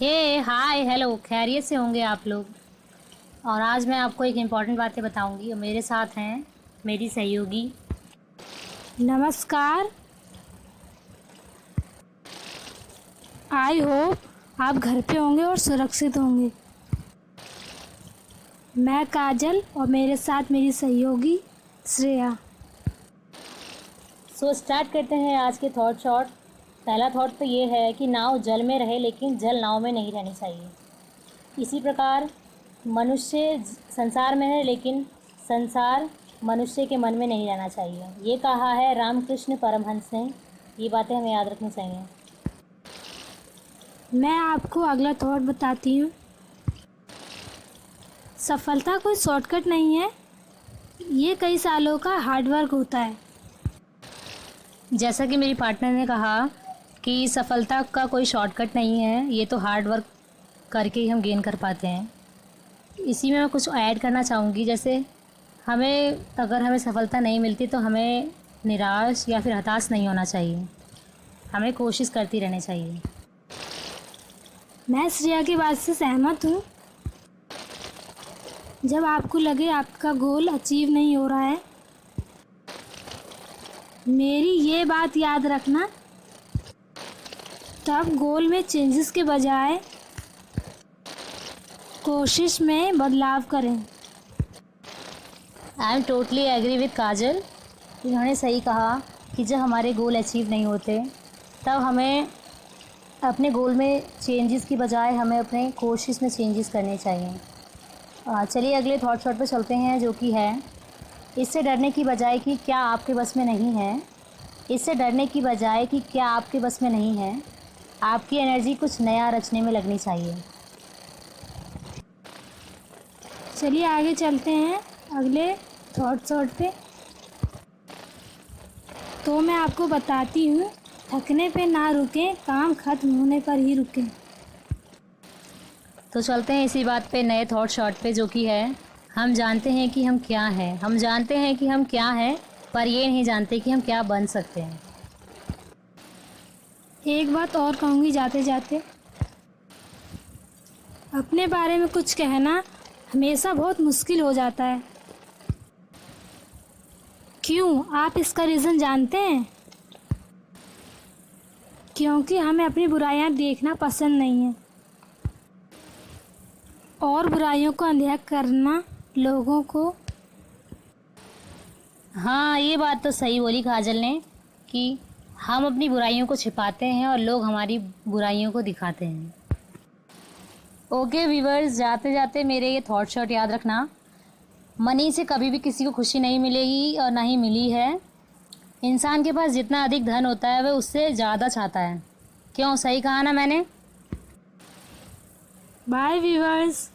हे hi hello, खैरियत से होंगे आप लोग। और आज मैं आपको एक इम्पॉर्टेंट बातें बताऊंगी और मेरे साथ हैं मेरी सहयोगी। नमस्कार। आई होप आप घर पे होंगे और सुरक्षित होंगे। मैं काजल और मेरे साथ मेरी सहयोगी श्रेया। सो स्टार्ट करते हैं आज के थॉट शॉट। पहला थॉट तो ये है कि नाव जल में रहे लेकिन जल नाव में नहीं रहनी चाहिए। इसी प्रकार मनुष्य संसार में है लेकिन संसार मनुष्य के मन में नहीं रहना चाहिए। ये कहा है रामकृष्ण परमहंस ने। ये बातें हमें याद रखनी चाहिए। मैं आपको अगला थॉट बताती हूँ। सफलता कोई शॉर्टकट नहीं है, ये कई सालों का हार्डवर्क होता है। जैसा कि मेरी पार्टनर ने कहा कि सफलता का कोई शॉर्टकट नहीं है, ये तो हार्ड वर्क करके ही हम गेन कर पाते हैं। इसी में मैं कुछ ऐड करना चाहूँगी। जैसे अगर हमें सफलता नहीं मिलती तो हमें निराश या फिर हताश नहीं होना चाहिए। हमें कोशिश करती रहनी चाहिए। मैं श्रेया की बात से सहमत हूँ। जब आपको लगे आपका गोल अचीव नहीं हो रहा है, मेरी ये बात याद रखना, तब गोल में चेंजेस के बजाय कोशिश में बदलाव करें। I am totally agree with Kajal. इन्होंने सही कहा कि जब हमारे गोल अचीव नहीं होते तब हमें अपने गोल में चेंजेस की बजाय हमें अपने कोशिश में चेंजेस करने चाहिए। चलिए अगले थॉट शॉट पे चलते हैं, जो कि है इससे डरने की बजाय कि क्या आपके बस में नहीं है। इससे डरने की बजाय कि क्या आपके बस में नहीं है, आपकी एनर्जी कुछ नया रचने में लगनी चाहिए। चलिए आगे चलते हैं अगले थॉट शॉट पे। तो मैं आपको बताती हूँ, थकने पे ना रुकें, काम खत्म होने पर ही रुकें। तो चलते हैं इसी बात पे नए थॉट शॉट पे, जो कि है हम जानते हैं कि हम क्या हैं। हम जानते हैं कि हम क्या हैं, पर ये नहीं जानते कि हम क्या बन सकते हैं। एक बात और कहूँगी जाते जाते, अपने बारे में कुछ कहना हमेशा बहुत मुश्किल हो जाता है। क्यों, आप इसका रीज़न जानते हैं? क्योंकि हमें अपनी बुराइयां देखना पसंद नहीं है और बुराइयों को अनदेखा करना लोगों को। हाँ, ये बात तो सही बोली काजल ने कि हम अपनी बुराइयों को छिपाते हैं और लोग हमारी बुराइयों को दिखाते हैं। ओके व्यूवर्स, जाते जाते मेरे ये थॉट शॉट याद रखना। मनी से कभी भी किसी को खुशी नहीं मिलेगी और ना ही मिली है। इंसान के पास जितना अधिक धन होता है वह उससे ज़्यादा चाहता है। क्यों, सही कहा ना मैंने? Bye viewers.